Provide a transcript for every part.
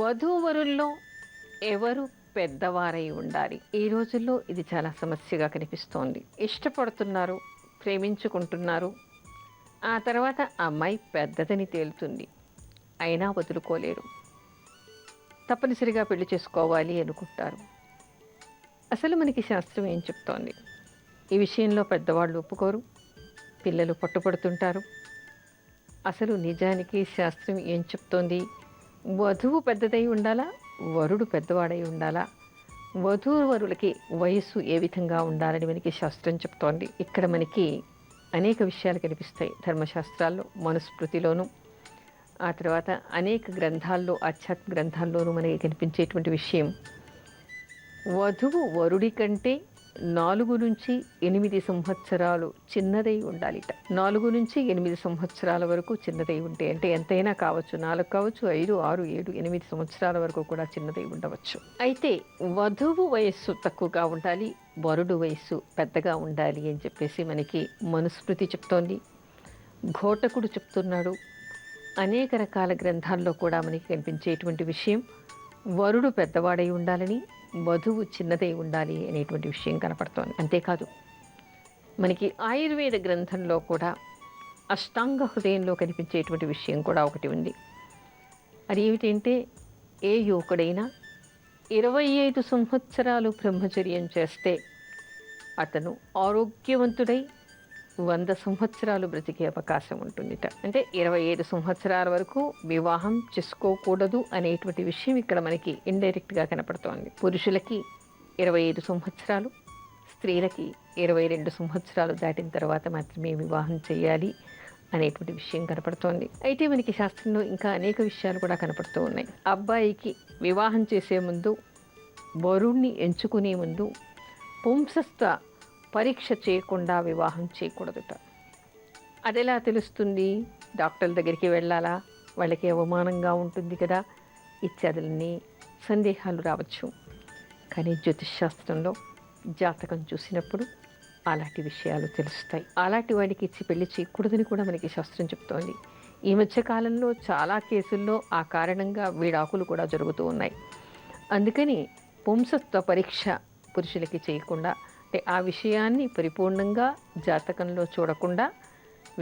వధూవరుల్లో ఎవరు పెద్దవారై ఉండాలి? ఈ రోజుల్లో ఇది చాలా సమస్యగా కనిపిస్తోంది. ఇష్టపడుతున్నారు, ప్రేమించుకుంటున్నారు. ఆ తర్వాత అమ్మాయి పెద్దదని తేలుతుంది. అయినా వదులుకోలేరు. తప్పనిసరిగా పెళ్లి చేసుకోవాలి అనుకుంటారు. అసలు మనకి శాస్త్రం ఏం చెప్తోంది? ఈ విషయంలో పెద్దవాళ్ళు ఒప్పుకోరు. పిల్లలు పట్టుపడుతుంటారు. అసలు నిజానికి శాస్త్రం ఏం చెప్తోంది? వధువు పెద్దదై ఉండాలా? వరుడు పెద్దవాడై ఉండాలా? వధూవరులకి వయస్సు ఏ విధంగా ఉండాలని మనకి శాస్త్రం చెప్తోంది. ఇక్కడ మనకి అనేక విషయాలు కనిపిస్తాయి. ధర్మశాస్త్రాల్లో, మనుస్మృతిలోనూ, ఆ తర్వాత అనేక గ్రంథాల్లో, ఆధ్యాత్మిక గ్రంథాల్లోనూ మనకి కనిపించేటువంటి విషయం, వధువు వరుడి కంటే 4 నుంచి 8 సంవత్సరాలు చిన్నదై ఉండాలిట. 4 నుంచి 8 సంవత్సరాల వరకు చిన్నదై ఉంటే, అంటే ఎంతైనా కావచ్చు, 4 కావచ్చు, 5, 6, 7, 8 సంవత్సరాల వరకు కూడా చిన్నదై ఉండవచ్చు. అయితే వధువు వయస్సు తక్కువగా ఉండాలి, వరుడు వయస్సు పెద్దగా ఉండాలి అని చెప్పేసి మనకి మనుస్మృతి చెప్తోంది. ఘోటకుడు చెప్తున్నాడు. అనేక రకాల గ్రంథాల్లో కూడా మనకి కనిపించేటువంటి విషయం, వరుడు పెద్దవాడై ఉండాలని, వధువు చిన్నదై ఉండాలి అనేటువంటి విషయం కనపడుతోంది. అంతేకాదు, మనకి ఆయుర్వేద గ్రంథంలో కూడా అష్టాంగ హృదయంలో కనిపించేటువంటి విషయం కూడా ఒకటి ఉంది. అది ఏమిటంటే, ఏ యువకుడైనా 25 సంవత్సరాలు బ్రహ్మచర్యం చేస్తే అతను ఆరోగ్యవంతుడై 100 సంవత్సరాలు బ్రతికే అవకాశం ఉంటుందిట. అంటే 25 సంవత్సరాల వరకు వివాహం చేసుకోకూడదు అనేటువంటి విషయం ఇక్కడ మనకి ఇండైరెక్ట్గా కనపడుతోంది. పురుషులకి 25 సంవత్సరాలు, స్త్రీలకి 22 సంవత్సరాలు దాటిన తర్వాత మాత్రమే వివాహం చేయాలి అనేటువంటి విషయం కనపడుతోంది. అయితే మనకి శాస్త్రంలో ఇంకా అనేక విషయాలు కూడా కనపడుతూ ఉన్నాయి. అబ్బాయికి వివాహం చేసే ముందు, వరుణ్ణి ఎంచుకునే ముందు పుంసస్థ పరీక్ష చేయకుండా వివాహం చేయకూడదుట. అది ఎలా తెలుస్తుంది? డాక్టర్ల దగ్గరికి వెళ్ళాలా? వాళ్ళకి అవమానంగా ఉంటుంది కదా, ఇత్యాదులన్నీ సందేహాలు రావచ్చు. కానీ జ్యోతిష్ శాస్త్రంలో జాతకం చూసినప్పుడు అలాంటి విషయాలు తెలుస్తాయి. అలాంటి వాడికి ఇచ్చి పెళ్లి చేయకూడదని కూడా మనకి శాస్త్రం చెప్తోంది. ఈ మధ్య కాలంలో చాలా కేసుల్లో ఆ కారణంగా విడాకులు కూడా జరుగుతూ ఉన్నాయి. అందుకని పుంసత్వ పరీక్ష పురుషులకి చేయకుండా, అంటే ఆ విషయాన్ని పరిపూర్ణంగా జాతకంలో చూడకుండా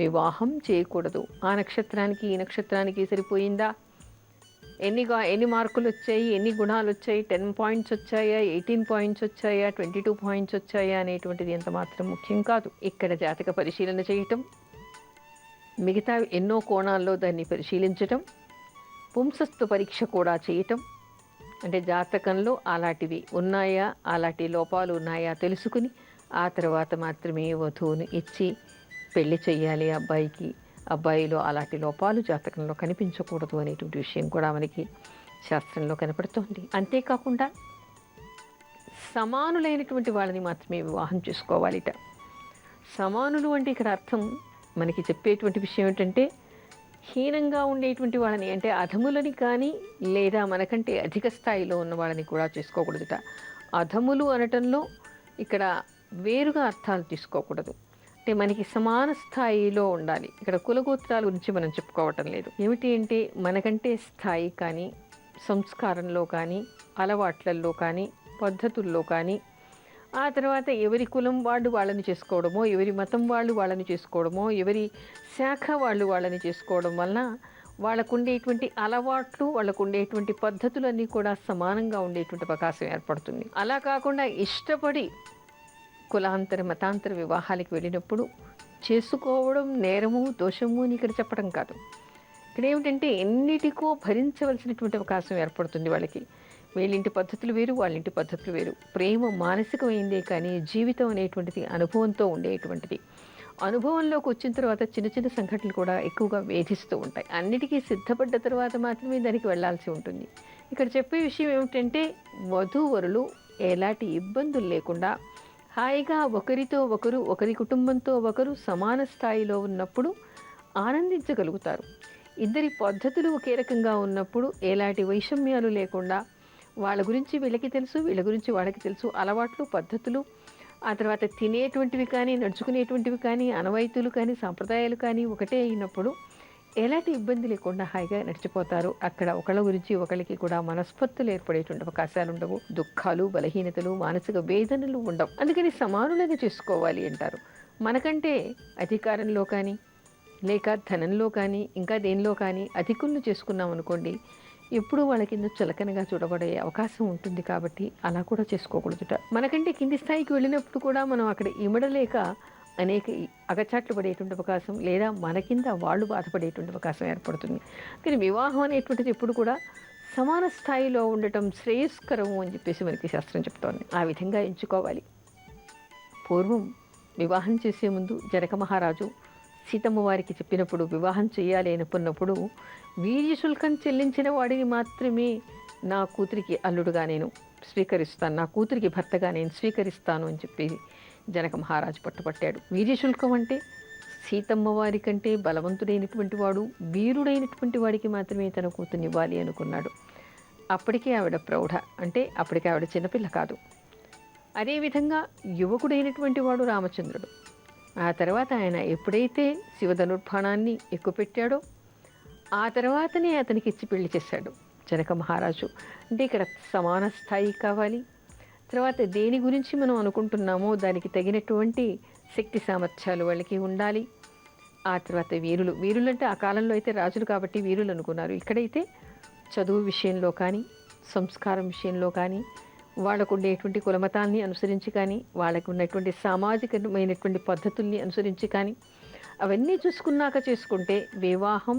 వివాహం చేయకూడదు. ఆ నక్షత్రానికి ఈ నక్షత్రానికి సరిపోయిందా, ఎన్ని మార్కులు వచ్చాయి, ఎన్ని గుణాలు వచ్చాయి, 10 పాయింట్స్ వచ్చాయా, 18 పాయింట్స్ వచ్చాయా, 22 పాయింట్స్ వచ్చాయా అనేటువంటిది ఎంత మాత్రం ముఖ్యం కాదు. ఇక్కడ జాతక పరిశీలన చేయటం, మిగతా ఎన్నో కోణాల్లో దాన్ని పరిశీలించటం, పుంసస్తు పరీక్ష కూడా చేయటం, అంటే జాతకంలో అలాంటివి ఉన్నాయా, అలాంటి లోపాలు ఉన్నాయా తెలుసుకుని ఆ తర్వాత మాత్రమే వధువుని ఇచ్చి పెళ్లి చెయ్యాలి అబ్బాయికి. అబ్బాయిలో అలాంటి లోపాలు జాతకంలో కనిపించకూడదు అనేటువంటి విషయం కూడా మనకి శాస్త్రంలో కనపడుతోంది. అంతేకాకుండా సమానులైనటువంటి వాళ్ళని మాత్రమే వివాహం చేసుకోవాలిట. సమానులు అంటే ఇక్కడ అర్థం మనకి చెప్పేటువంటి విషయం ఏంటంటే, హీనంగా ఉండేటువంటి వాళ్ళని, అంటే అధములని కానీ లేదా మనకంటే అధిక స్థాయిలో ఉన్న వాళ్ళని కూడా చేసుకోకూడదుట. అధములు అనటంలో ఇక్కడ వేరుగా అర్థాలు తీసుకోకూడదు. అంటే మనకి సమాన స్థాయిలో ఉండాలి. ఇక్కడ కులగోత్రాల గురించి మనం చెప్పుకోవటం లేదు. ఏమిటి అంటే, మనకంటే స్థాయి కానీ, సంస్కారంలో కానీ, అలవాట్లల్లో కానీ, పద్ధతుల్లో కానీ, ఆ తర్వాత ఎవరి కులం వాళ్ళు వాళ్ళని చేసుకోవడమో, ఎవరి మతం వాళ్ళు వాళ్ళని చేసుకోవడమో, ఎవరి శాఖ వాళ్ళు వాళ్ళని చేసుకోవడం వలన వాళ్ళకు ఉండేటువంటి అలవాట్లు, వాళ్ళకు ఉండేటువంటి పద్ధతులన్నీ కూడా సమానంగా ఉండేటువంటి అవకాశం ఏర్పడుతుంది. అలా కాకుండా ఇష్టపడి కులాంతర మతాంతర వివాహాలకు వెళ్ళినప్పుడు చేసుకోవడం నేరము, దోషము అని ఇక్కడ చెప్పడం కాదు. ఇక్కడ ఏమిటంటే, ఎన్నిటికో భరించవలసినటువంటి అవకాశం ఏర్పడుతుంది వాళ్ళకి. వీళ్ళింటి పద్ధతులు వేరు, వాళ్ళింటి పద్ధతులు వేరు. ప్రేమ మానసికమైందే కానీ జీవితం అనేటువంటిది అనుభవంతో ఉండేటువంటిది. అనుభవంలోకి వచ్చిన తర్వాత చిన్న చిన్న సంఘటనలు కూడా ఎక్కువగా వేధిస్తూ ఉంటాయి. అన్నిటికీ సిద్ధపడ్డ తర్వాత మాత్రమే దానికి వెళ్లాల్సి ఉంటుంది. ఇక్కడ చెప్పే విషయం ఏమిటంటే, వధూవరులు ఎలాంటి ఇబ్బందులు లేకుండా హాయిగా ఒకరితో ఒకరు, ఒకరి కుటుంబంతో ఒకరు సమాన స్థాయిలో ఉన్నప్పుడు ఆనందించగలుగుతారు. ఇద్దరి పద్ధతులు ఒకే రకంగా ఉన్నప్పుడు ఎలాంటి వైషమ్యాలు లేకుండా వాళ్ళ గురించి వీళ్ళకి తెలుసు, వీళ్ళ గురించి వాళ్ళకి తెలుసు, అలవాట్లు, పద్ధతులు, ఆ తర్వాత తినేటువంటివి కానీ, నడుచుకునేటువంటివి కానీ, అనవాయితీలు కానీ, సాంప్రదాయాలు కానీ ఒకటే అయినప్పుడు ఎలాంటి ఇబ్బంది లేకుండా హాయిగా నడిచిపోతారు. అక్కడ ఒకళ్ళ గురించి ఒకళ్ళకి కూడా మనస్పర్ధలు ఏర్పడేటువంటి అవకాశాలు ఉండవు. దుఃఖాలు, బలహీనతలు, మానసిక వేదనలు ఉండవు. అందుకని సమానులుగా చేసుకోవాలి అంటారు. మనకంటే అధికారంలో కానీ, లేక ధనంలో కానీ, ఇంకా దేనిలో కానీ అధికులను చేసుకున్నాం అనుకోండి, ఎప్పుడూ వాళ్ళ కింద చులకనగా చూడబడే అవకాశం ఉంటుంది. కాబట్టి అలా కూడా చేసుకోకూడదుట. మనకంటే కింది స్థాయికి వెళ్ళినప్పుడు కూడా మనం అక్కడ ఇమడలేక అనేక అగచాట్లు పడేటువంటి అవకాశం, లేదా మన కింద వాళ్ళు బాధపడేటువంటి అవకాశం ఏర్పడుతుంది. కానీ వివాహం అనేటువంటిది ఎప్పుడు కూడా సమాన స్థాయిలో ఉండటం శ్రేయస్కరము అని చెప్పేసి మనకి శాస్త్రం చెప్తోంది. ఆ విధంగా ఎంచుకోవాలి. పూర్వం వివాహం చేసే ముందు జనక మహారాజు సీతమ్మ వారికి చెప్పినప్పుడు, వివాహం చేయాలి అనుకున్నప్పుడు, వీర్య శుల్కం చెల్లించిన వాడిని మాత్రమే నా కూతురికి అల్లుడుగా నేను స్వీకరిస్తాను, నా కూతురికి భర్తగా నేను స్వీకరిస్తాను అని చెప్పి జనక మహారాజు పట్టుపట్టాడు. వీర్యశుల్కం అంటే సీతమ్మ వారి కంటే బలవంతుడైనటువంటి వాడు, వీరుడైనటువంటి వాడికి మాత్రమే తన కూతుర్ని ఇవ్వాలి అనుకున్నాడు. అప్పటికే ఆవిడ ప్రౌఢ, అంటే అప్పటికే ఆవిడ చిన్నపిల్ల కాదు. అదేవిధంగా యువకుడైనటువంటి వాడు రామచంద్రుడు. ఆ తర్వాత ఆయన ఎప్పుడైతే శివధనుర్బాణాన్ని ఎక్కుపెట్టాడో ఆ తర్వాతనే అతనికి ఇచ్చి పెళ్లి చేశాడు జనక మహారాజు. అంటే ఇక్కడ సమాన స్థాయి కావాలి. తర్వాత దేని గురించి మనం అనుకుంటున్నామో దానికి తగినటువంటి శక్తి సామర్థ్యాలు వాళ్ళకి ఉండాలి. ఆ తర్వాత వీరులు అంటే ఆ కాలంలో అయితే రాజులు కాబట్టి వీరులు అనుకున్నారు. ఇక్కడైతే చదువు విషయంలో కానీ, సంస్కారం విషయంలో కానీ, వాళ్ళకు ఉండేటువంటి కులమతాన్ని అనుసరించి కానీ, వాళ్ళకు ఉన్నటువంటి సామాజికమైనటువంటి పద్ధతుల్ని అనుసరించి కానీ, అవన్నీ చూసుకున్నాక చేసుకుంటే వివాహం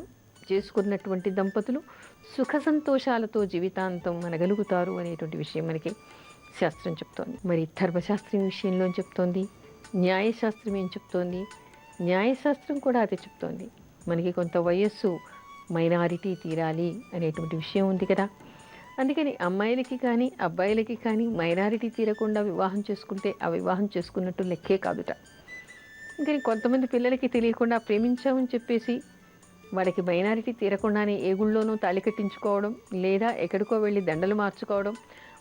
చేసుకున్నటువంటి దంపతులు సుఖ సంతోషాలతో జీవితాంతం మనగలుగుతారు అనేటువంటి విషయం మనకి శాస్త్రం చెప్తోంది. మరి ధర్మశాస్త్రం విషయంలో చెప్తోంది, న్యాయశాస్త్రం ఏం చెప్తోంది? న్యాయశాస్త్రం కూడా అదే చెప్తోంది. మనకి కొంత వయస్సు మైనారిటీ తీరాలి అనేటువంటి విషయం ఉంది కదా. అందుకని అమ్మాయిలకి కానీ అబ్బాయిలకి కానీ మైనారిటీ తీరకుండా వివాహం చేసుకుంటే ఆ వివాహం చేసుకున్నట్టు లెక్కే కాదుట. ఇంకా కొంతమంది పిల్లలకి తెలియకుండా ప్రేమించామని చెప్పేసి వాళ్ళకి మైనారిటీ తీరకుండానే ఏ గుళ్ళోనూ తాళి కట్టించుకోవడం, లేదా ఎక్కడికో వెళ్ళి దండలు మార్చుకోవడం,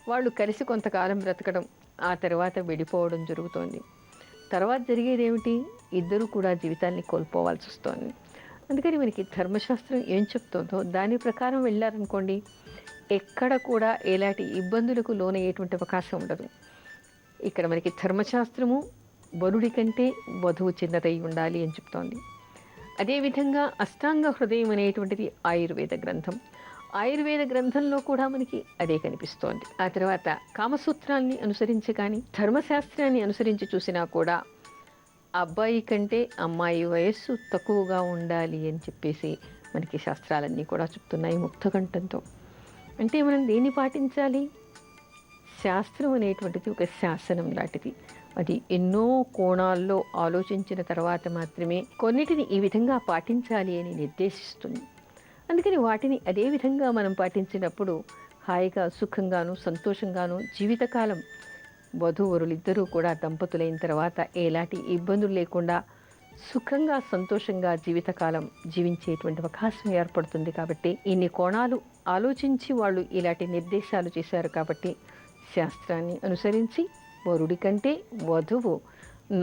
వాళ్ళు కలిసి కొంతకాలం బ్రతకడం, ఆ తర్వాత విడిపోవడం జరుగుతోంది. తర్వాత జరిగేది ఏమిటి? ఇద్దరు కూడా జీవితాన్ని కోల్పోవాల్సి వస్తుంది. అందుకని మనకి ధర్మశాస్త్రం ఏం చెప్తుందో దాని ప్రకారం వెళ్ళారనుకోండి, ఎక్కడ కూడా ఎలాంటి ఇబ్బందులకు లోనయ్యేటువంటి అవకాశం ఉండదు. ఇక్కడ మనకి ధర్మశాస్త్రము వరుడి కంటే వధువు చిన్నదై ఉండాలి అని చెప్తోంది. అదేవిధంగా అష్టాంగ హృదయం అనేటువంటిది ఆయుర్వేద గ్రంథం. ఆయుర్వేద గ్రంథంలో కూడా మనకి అదే కనిపిస్తోంది. ఆ తర్వాత కామసూత్రాన్ని అనుసరించి కానీ, ధర్మశాస్త్రాన్ని అనుసరించి చూసినా కూడా అబ్బాయి కంటే అమ్మాయి వయస్సు తక్కువగా ఉండాలి అని చెప్పేసి మనకి శాస్త్రాలన్నీ కూడా చెప్తున్నాయి ముక్తకంఠంతో. అంటే మనం దేన్ని పాటించాలి? శాస్త్రం అనేటువంటిది ఒక శాసనం లాంటిది. అది ఎన్నో కోణాల్లో ఆలోచించిన తర్వాత మాత్రమే కొన్నిటిని ఈ విధంగా పాటించాలి అని నిర్దేశిస్తుంది. అందుకని వాటిని అదే విధంగా మనం పాటించినప్పుడు హాయిగా, సుఖంగాను, సంతోషంగాను జీవితకాలం వధూవరులిద్దరూ కూడా దంపతులైన తర్వాత ఎలాంటి ఇబ్బందులు లేకుండా సుఖంగా, సంతోషంగా జీవితకాలం జీవించేటువంటి అవకాశం ఏర్పడుతుంది. కాబట్టి ఇన్ని కోణాలు ఆలోచించి వాళ్ళు ఇలాంటి నిర్దేశాలు చేశారు. కాబట్టి శాస్త్రాన్ని అనుసరించి వరుడి కంటే వధువు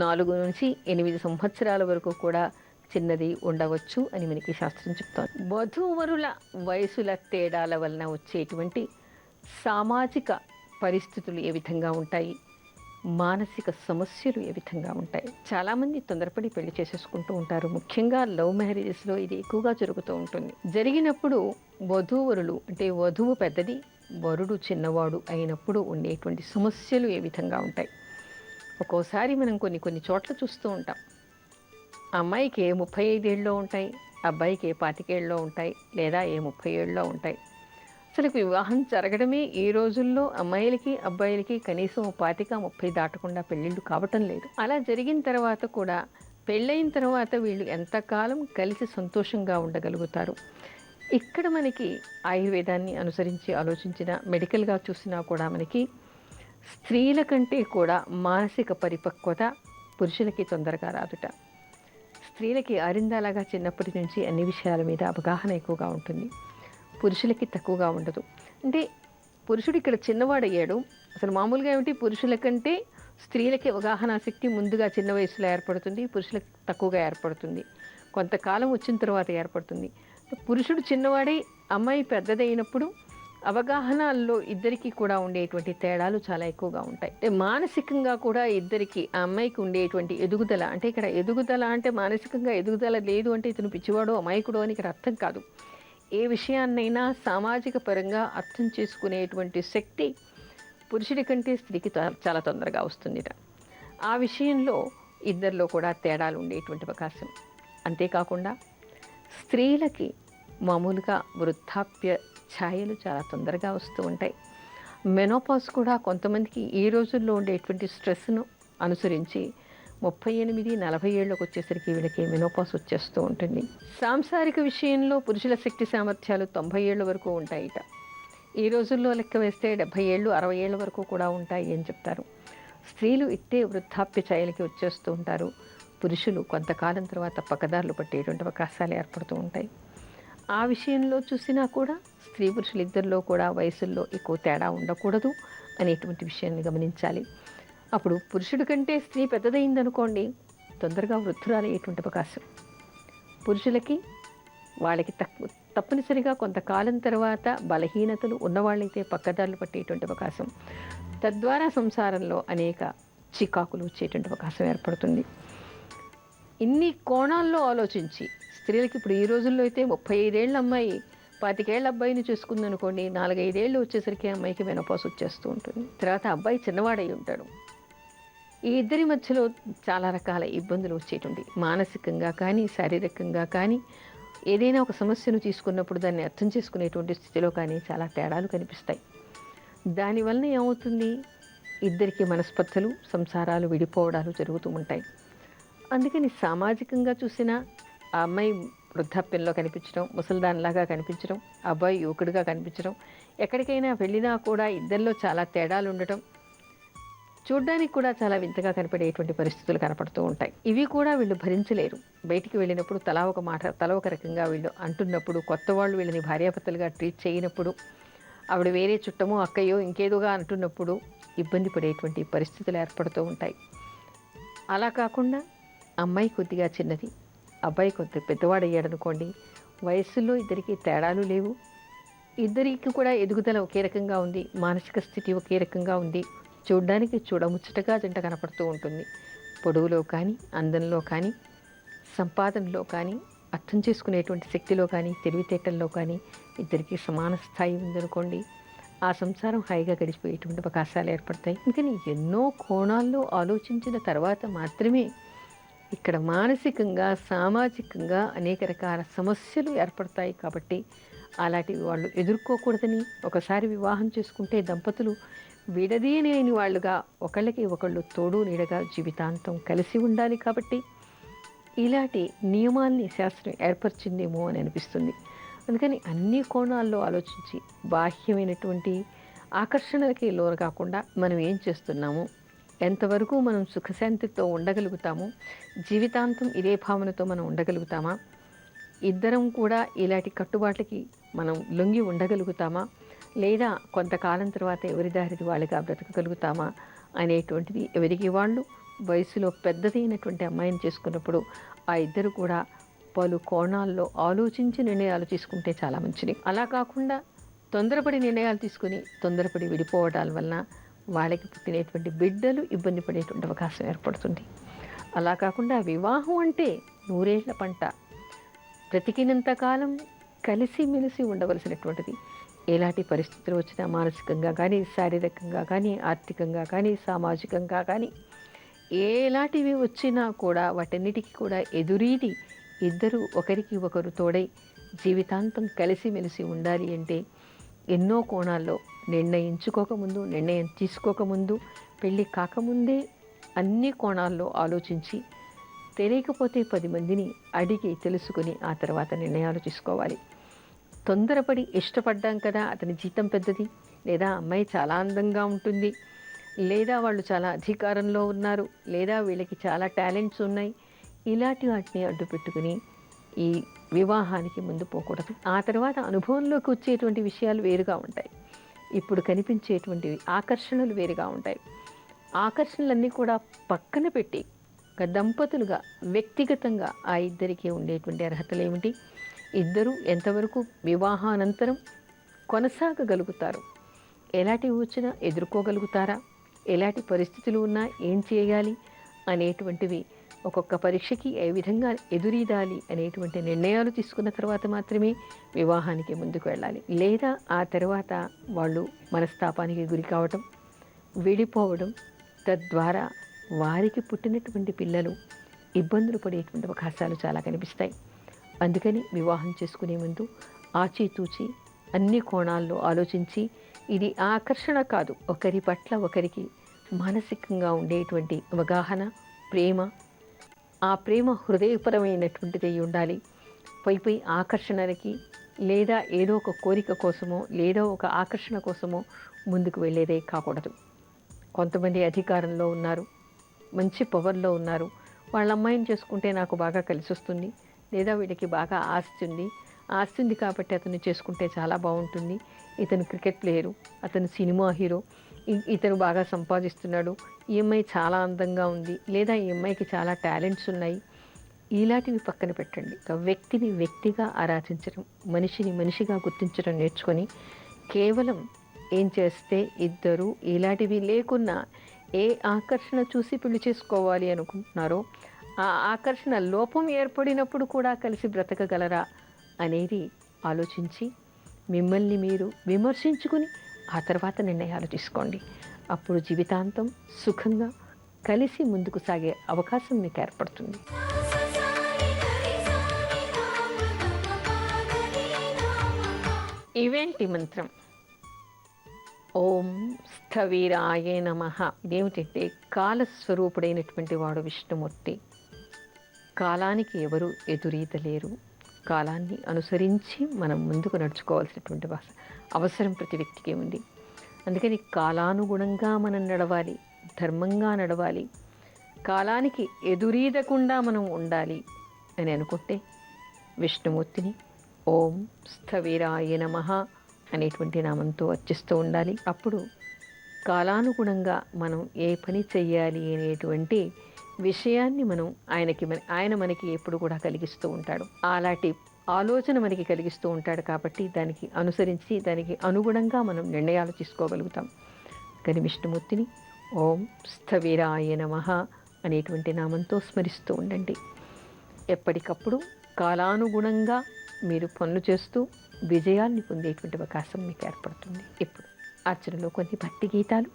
4 నుంచి 8 సంవత్సరాల వరకు కూడా చిన్నది ఉండవచ్చు అని మనకి శాస్త్రం చెప్తోంది. వధూవరుల వయసుల తేడాల వలన వచ్చేటువంటి సామాజిక పరిస్థితులు ఏ విధంగా ఉంటాయి, మానసిక సమస్యలు ఏ విధంగా ఉంటాయి. చాలామంది తొందరపడి పెళ్లి చేసేసుకుంటూ ఉంటారు. ముఖ్యంగా లవ్ మ్యారేజెస్లో ఇది ఎక్కువగా జరుగుతూ ఉంటుంది. జరిగినప్పుడు వధూవరులు అంటే వధువు పెద్దది, వరుడు చిన్నవాడు అయినప్పుడు ఉండేటువంటి సమస్యలు ఏ విధంగా ఉంటాయి. ఒక్కోసారి మనం కొన్ని చోట్ల చూస్తూ ఉంటాం. అమ్మాయికి 35 ఏళ్ళలో ఉంటాయి, అబ్బాయికి 25 ఏళ్ళలో ఉంటాయి, లేదా 30 ఏళ్ళలో ఉంటాయి. అసలు వివాహం జరగడమే ఈ రోజుల్లో అమ్మాయిలకి అబ్బాయిలకి కనీసం 25-30 దాటకుండా పెళ్ళిళ్ళు కావటం లేదు. అలా జరిగిన తర్వాత కూడా పెళ్ళైన తర్వాత వీళ్ళు ఎంతకాలం కలిసి సంతోషంగా ఉండగలుగుతారు? ఇక్కడ మనకి ఆయుర్వేదాన్ని అనుసరించి ఆలోచించిన, మెడికల్గా చూసినా కూడా మనకి స్త్రీల కంటే కూడా మానసిక పరిపక్వత పురుషులకి తొందరగా రాదుట. స్త్రీలకి అరిందాలాగా చిన్నప్పటి నుంచి అన్ని విషయాల మీద అవగాహన ఎక్కువగా ఉంటుంది, పురుషులకి తక్కువగా ఉండదు. అంటే పురుషుడు ఇక్కడ చిన్నవాడయ్యాడు. అసలు మామూలుగా ఏమిటి, పురుషుల కంటే స్త్రీలకి అవగాహన శక్తి ముందుగా చిన్న వయసులో ఏర్పడుతుంది, పురుషులకు తక్కువగా ఏర్పడుతుంది. కొంతకాలం వచ్చిన తర్వాత ఏర్పడుతుంది. పురుషుడు చిన్నవాడై అమ్మాయి పెద్దదైనప్పుడు అవగాహనల్లో ఇద్దరికీ కూడా ఉండేటువంటి తేడాలు చాలా ఎక్కువగా ఉంటాయి. అంటే మానసికంగా కూడా ఇద్దరికి ఆ అమ్మాయికి ఉండేటువంటి ఎదుగుదల, అంటే ఇక్కడ ఎదుగుదల అంటే మానసికంగా ఎదుగుదల లేదు అంటే ఇతను పిచ్చివాడు అమాయకుడు అని ఇక్కడ అర్థం కాదు. ఏ విషయాన్నైనా సామాజిక పరంగా అర్థం చేసుకునేటువంటి శక్తి పురుషుడి కంటే స్త్రీకి చాలా తొందరగా వస్తుందిట. ఆ విషయంలో ఇద్దరిలో కూడా తేడాలు ఉండేటువంటి అవకాశం. అంతేకాకుండా స్త్రీలకి మామూలుగా వృద్ధాప్య ఛాయలు చాలా తొందరగా వస్తూ ఉంటాయి. మెనోపాజ్ కూడా కొంతమందికి ఈ రోజుల్లో ఉండేటువంటి స్ట్రెస్ను అనుసరించి 38-40 ఏళ్ళకి వచ్చేసరికి వీళ్ళకి మెనోపాజ్ వచ్చేస్తూ ఉంటుంది. సాంసారిక విషయంలో పురుషుల శక్తి సామర్థ్యాలు 90 ఏళ్ళ వరకు ఉంటాయిట. ఈ రోజుల్లో లెక్క వేస్తే 70 ఏళ్ళు 60 ఏళ్ళ వరకు కూడా ఉంటాయి అని చెప్తారు. స్త్రీలు ఇట్టే వృద్ధాప్య ఛాయలకి వచ్చేస్తూ ఉంటారు. పురుషులు కొంతకాలం తర్వాత పక్కదారులు పట్టేటువంటి అవకాశాలు ఏర్పడుతూ ఉంటాయి. ఆ విషయంలో చూసినా కూడా స్త్రీ పురుషులు ఇద్దరిలో కూడా వయసుల్లో ఎక్కువ తేడా ఉండకూడదు అనేటువంటి విషయాన్ని గమనించాలి. అప్పుడు పురుషుడి కంటే స్త్రీ పెద్దదైందనుకోండి, తొందరగా వృద్ధురాలయ్యేటువంటి అవకాశం. పురుషులకి వాళ్ళకి తప్పనిసరిగా కొంతకాలం తర్వాత బలహీనతలు ఉన్నవాళ్ళైతే పక్కదారులు పట్టేటువంటి అవకాశం, తద్వారా సంసారంలో అనేక చికాకులు వచ్చేటువంటి అవకాశం ఏర్పడుతుంది. ఇన్ని కోణాల్లో ఆలోచించి స్త్రీలకి ఇప్పుడు ఈ రోజుల్లో అయితే 35 ఏళ్ళ అమ్మాయి 25 ఏళ్ళ అబ్బాయిని చూసుకుందనుకోండి, 4-5 ఏళ్ళు వచ్చేసరికి అమ్మాయికి మెనోపాజ్ వచ్చేస్తూ ఉంటుంది. తర్వాత అబ్బాయి చిన్నవాడై ఉంటాడు. ఈ ఇద్దరి మధ్యలో చాలా రకాల ఇబ్బందులు వచ్చేటువంటి, మానసికంగా కానీ శారీరకంగా కానీ ఏదైనా ఒక సమస్యను తీసుకున్నప్పుడు దాన్ని అర్థం చేసుకునేటువంటి స్థితిలో కానీ చాలా తేడాలు కనిపిస్తాయి. దానివల్ల ఏమవుతుంది, ఇద్దరికి మనస్పర్ధలు, సంసారాలు విడిపోవడాలు జరుగుతూ ఉంటాయి. అందుకని సామాజికంగా చూసినా ఆ అమ్మాయి వృద్ధాప్యంలో కనిపించడం, ముసల్దాన్లాగా కనిపించడం, అబ్బాయి యువకుడిగా కనిపించడం, ఎక్కడికైనా వెళ్ళినా కూడా ఇద్దరిలో చాలా తేడాలు ఉండటం, చూడ్డానికి కూడా చాలా వింతగా కనపడేటువంటి పరిస్థితులు కనపడుతూ ఉంటాయి. ఇవి కూడా వీళ్ళు భరించలేరు. బయటికి వెళ్ళినప్పుడు తలా ఒక మాట, తల ఒక రకంగా వీళ్ళు అంటున్నప్పుడు, కొత్త వాళ్ళు వీళ్ళని భార్యాభర్తలుగా ట్రీట్ చేయనప్పుడు, ఆవిడ వేరే చుట్టమో అక్కయ్యో ఇంకేదోగా అంటున్నప్పుడు ఇబ్బంది పడేటువంటి పరిస్థితులు ఏర్పడుతూ ఉంటాయి. అలా కాకుండా అమ్మాయి కొద్దిగా చిన్నది, అబ్బాయి కొద్దిగా పెద్దవాడయ్యాడనుకోండి, వయస్సులో ఇద్దరికి తేడాలు లేవు, ఇద్దరికి కూడా ఎదుగుదల ఒకే రకంగా ఉంది, మానసిక స్థితి ఒకే రకంగా ఉంది, చూడ్డానికి చూడముచ్చటగా జంట కనపడుతూ ఉంటుంది. పొడవులో కానీ, అందంలో కానీ, సంపాదనలో కానీ, అర్థం చేసుకునేటువంటి శక్తిలో కానీ, తెలివితేటల్లో కానీ ఇద్దరికి సమాన స్థాయి ఉందనుకోండి, ఆ సంసారం హాయిగా గడిచిపోయేటువంటి అవకాశాలు ఏర్పడతాయి. అందుకని ఎన్నో కోణాల్లో ఆలోచించిన తర్వాత మాత్రమే ఇక్కడ మానసికంగా, సామాజికంగా అనేక రకాల సమస్యలు ఏర్పడతాయి. కాబట్టి అలాంటివి వాళ్ళు ఎదుర్కోకూడదని, ఒకసారి వివాహం చేసుకుంటే దంపతులు విడదీయలేని వాళ్ళుగా ఒకళ్ళకి ఒకళ్ళు తోడు నీడగా జీవితాంతం కలిసి ఉండాలి. కాబట్టి ఇలాంటి నియమాల్ని శాస్త్రం ఏర్పరిచిందేమో అని అనిపిస్తుంది. అందుకని అన్ని కోణాల్లో ఆలోచించి బాహ్యమైనటువంటి ఆకర్షణలకి లోను కాకుండా మనం ఏం చేస్తున్నాము, ఎంతవరకు మనం సుఖశాంతితో ఉండగలుగుతాము, జీవితాంతం ఇదే భావనతో మనం ఉండగలుగుతామా, ఇద్దరం కూడా ఇలాంటి కట్టుబాట్లకి మనం లొంగి ఉండగలుగుతామా, లేదా కొంతకాలం తర్వాత ఎవరి దారిది వాళ్ళుగా బ్రతకగలుగుతామా అనేటువంటిది ఎవరికి వాళ్ళు వయసులో పెద్దదైనటువంటి అమ్మాయిని చేసుకున్నప్పుడు ఆ ఇద్దరు కూడా పలు కోణాల్లో ఆలోచించి నిర్ణయాలు తీసుకుంటే చాలా మంచిది. అలా కాకుండా తొందరపడి నిర్ణయాలు తీసుకుని తొందరపడి విడిపోవడాల వలన వాళ్ళకి పుట్టినటువంటి బిడ్డలు ఇబ్బంది పడేటువంటి అవకాశం ఏర్పడుతుంది. అలా కాకుండా వివాహం అంటే 100 ఏళ్ల పంట, బ్రతికినంతకాలం కలిసిమెలిసి ఉండవలసినటువంటిది. ఎలాంటి పరిస్థితులు వచ్చినా మానసికంగా కానీ, శారీరకంగా కానీ, ఆర్థికంగా కానీ, సామాజికంగా కానీ ఎలాంటివి వచ్చినా కూడా వాటన్నిటికీ కూడా ఎదురీది ఇద్దరు ఒకరికి ఒకరు తోడై జీవితాంతం కలిసిమెలిసి ఉండాలి అంటే ఎన్నో కోణాల్లో నిర్ణయించుకోకముందు, నిర్ణయం తీసుకోకముందు, పెళ్ళి కాకముందే అన్ని కోణాల్లో ఆలోచించి, తెలియకపోతే 10 మందిని అడిగి తెలుసుకుని ఆ తర్వాత నిర్ణయాలు తీసుకోవాలి. తొందరపడి ఇష్టపడ్డాం కదా, అతని జీతం పెద్దది, లేదా అమ్మాయి చాలా అందంగా ఉంటుంది, లేదా వాళ్ళు చాలా అధికారంలో ఉన్నారు, లేదా వీళ్ళకి చాలా టాలెంట్స్ ఉన్నాయి, ఇలాంటి వాటిని అడ్డు పెట్టుకుని ఈ వివాహానికి ముందు పోకూడదు. ఆ తర్వాత అనుభవంలోకి వచ్చేటువంటి విషయాలు వేరుగా ఉంటాయి. ఇప్పుడు కనిపించేటువంటి ఆకర్షణలు వేరుగా ఉంటాయి. ఆకర్షణలన్నీ కూడా పక్కన పెట్టి దంపతులుగా వ్యక్తిగతంగా ఆ ఇద్దరికి ఉండేటువంటి అర్హతలు ఏమిటి, ఇద్దరు ఎంతవరకు వివాహానంతరం కొనసాగగలుగుతారు, ఎలాంటి వచ్చినా ఎదుర్కోగలుగుతారా, ఎలాంటి పరిస్థితులు ఉన్నా ఏం చేయాలి అనేటువంటివి ఒక్కొక్క పరీక్షకి ఏ విధంగా ఎదురీదాలి అనేటువంటి నిర్ణయాలు తీసుకున్న తర్వాత మాత్రమే వివాహానికి ముందుకు వెళ్ళాలి. లేదా ఆ తర్వాత వాళ్ళు మనస్తాపానికి గురి కావటం, విడిపోవడం, తద్వారా వారికి పుట్టినటువంటి పిల్లలు ఇబ్బందులు పడేటువంటి అవకాశాలు చాలా కనిపిస్తాయి. అందుకని వివాహం చేసుకునే ముందు ఆచితూచి అన్ని కోణాల్లో ఆలోచించి, ఇది ఆకర్షణ కాదు, ఒకరి పట్ల ఒకరికి మానసికంగా ఉండేటువంటి అవగాహన, ప్రేమ, ఆ ప్రేమ హృదయపరమైనటువంటిది అయి ఉండాలి. పై ఆకర్షణలకి లేదా ఏదో ఒక కోరిక కోసమో లేదా ఒక ఆకర్షణ కోసమో ముందుకు వెళ్ళేదే కాకూడదు. కొంతమంది అధికారంలో ఉన్నారు, మంచి పవర్లో ఉన్నారు, వాళ్ళ అమ్మాయిని చేసుకుంటే నాకు బాగా కలిసి వస్తుంది, లేదా వీడికి బాగా ఆస్తి ఉంది కాబట్టి అతను చేసుకుంటే చాలా బాగుంటుంది, ఇతను క్రికెట్ ప్లేయరు, అతను సినిమా హీరో, ఇతను బాగా సంపాదిస్తున్నాడు, ఈ అమ్మాయి చాలా అందంగా ఉంది, లేదా ఈ అమ్మాయికి చాలా టాలెంట్స్ ఉన్నాయి, ఇలాంటివి పక్కన పెట్టండి. వ్యక్తిని వ్యక్తిగా ఆరాధించడం, మనిషిని మనిషిగా గుర్తించడం నేర్చుకొని కేవలం ఏం చేస్తే ఇద్దరు ఇలాంటివి లేకున్నా ఏ ఆకర్షణ చూసి పెళ్లి చేసుకోవాలి అనుకుంటున్నారో ఆ ఆకర్షణ లోపం ఏర్పడినప్పుడు కూడా కలిసి బ్రతకగలరా అనేది ఆలోచించి మిమ్మల్ని మీరు విమర్శించుకుని ఆ తర్వాత నిర్ణయాలు తీసుకోండి. అప్పుడు జీవితాంతం సుఖంగా కలిసి ముందుకు సాగే అవకాశం మీకు ఏర్పడుతుంది. ఇవేంటి మంత్రం? ఓం స్థవిరాయ నమః. ఇదేమిటంటే కాలస్వరూపుడైనటువంటి వాడు విష్ణుమూర్తి. కాలానికి ఎవరు ఎదురీతలేరు. కాలాన్ని అనుసరించి మనం ముందుకు నడుచుకోవాల్సినటువంటి అవసరం ప్రతి వ్యక్తికి ఉంది. అందుకని కాలానుగుణంగా మనం నడవాలి, ధర్మంగా నడవాలి, కాలానికి ఎదురీదకుండా మనం ఉండాలి అని అనుకుంటే విష్ణుమూర్తిని ఓం స్థవిరాయ నమః అనేటువంటి నామంతో అర్చిస్తూ ఉండాలి. అప్పుడు కాలానుగుణంగా మనం ఏ పని చెయ్యాలి అనేటువంటి విషయాన్ని ఆయన మనకి ఎప్పుడు కూడా కలిగిస్తూ ఉంటాడు. అలాంటి ఆలోచన మనకి కలిగిస్తూ ఉంటాడు కాబట్టి దానికి అనుసరించి దానికి అనుగుణంగా మనం నిర్ణయాలు తీసుకోగలుగుతాం. కానీ విష్ణుమూర్తిని ఓం స్థవిరాయ నమః అనేటువంటి నామంతో స్మరిస్తూ ఉండండి. ఎప్పటికప్పుడు కాలానుగుణంగా మీరు పనులు చేస్తూ విజయాన్ని పొందేటువంటి అవకాశం మీకు ఏర్పడుతుంది. ఇప్పుడు అర్చనలో కొన్ని భక్తి గీతాలు.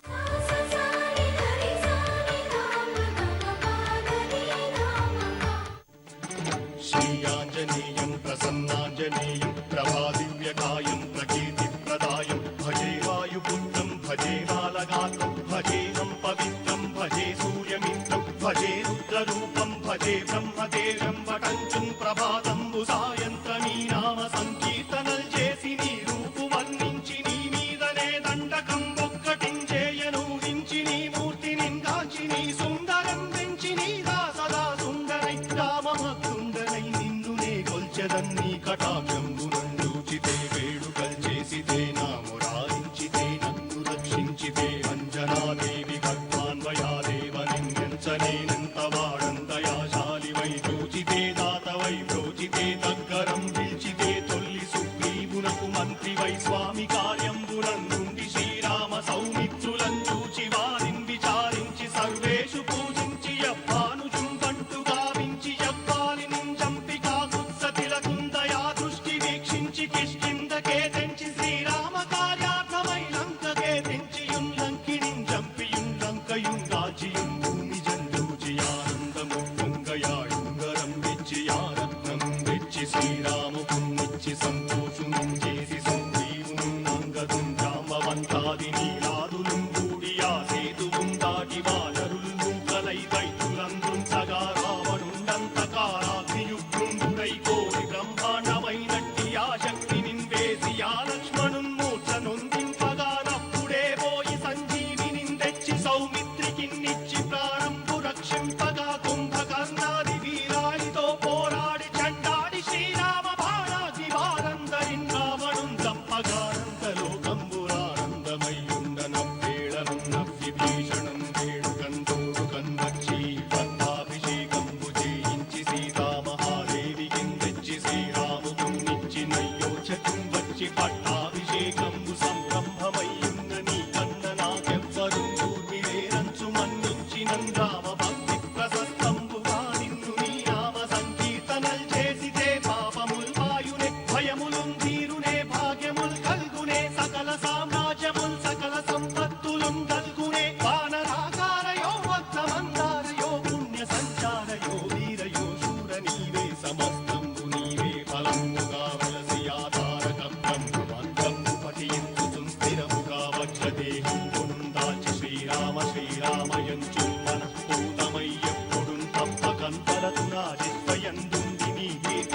శ్రీయాంజనేయం ప్రసన్నాంజనేయం ప్రభాదివ్యకాయం ప్రకీర్తిప్రదాయం భజే వాయుపుత్రం భజే బాలగాత్రం భజేహం పవిత్రం భజే సూర్యమిత్రం భజే రుద్రరూపం భజే బ్రహ్మదేవం వటంచుం ప్రభాతంబు సాయంత్రమీ నామ సంకీర్తనల్ చేసి నీ రూపు వర్ణించి నీ మీదనే దండకం ఒక్కటించేయనూరించి నీ మూర్తి నింగాచి నీ సుందరం పెంచి నీ దాసదా సుందరై రామభక్తుండరై నిన్నునే గొల్చెదన్నీ కటాక్షంబునందూచితే వేడుకల్ చేసితే నా మురారించితే నన్ను రక్షించితే అంజనాదేవి భక్తాన్వయాదేవ నిన్నెంచనేనంత వాడంతయాశాలివై చూచితే దాతవై ప్రోచితే దగ్గరం పిలిచితే తొల్లి సుగ్రీవునకు మంత్రివై స్వామి కార్యంబునందుండి శ్రీరామ సౌమిత్రులం చూచి వారిని విచారించి సర్వేషు పూజించి యవ్వాను చుంబంటు గావించి యవ్వాలి నింజంపి కాకుత్సతిలకుందయా దృష్టి వీక్షించి కిష్కిందకే తెంచి శ్రీరామ కార్యార్థమై లంకకే తెంచియుం లంకిణిం జంపియుం లంకయుంగాచియుం భూమి జందూచి ఆనందము పొంగయాయుంగరం వెచ్చి ఆరత్నం వెచ్చి శ్రీరాముకున్నిచ్చి సంతోషుం చేసి సుగ్రీవును నంగదుం జాంబవంతాది నీలాదులు కూడి ఆ సేతువుం దాటి వానరులు మూకలై దైత్యులందృం సగా రావణుండంతకారాగ్నియుగ్రుండుడై కోరి బ్రహ్మాండమైనట్టి ఆ శక్తి నిన్వేసి ఆ లక్ష్మణున్ మూర్ఛ నొందింపగానప్పుడే పోయి సంజీవిని తెచ్చి సౌమిత్రికిన్నిచ్చి ప్రాణంపు రక్షింపగా కుంభకర్ణాది వీరాలితో పోరాడి చండ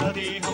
సదేహ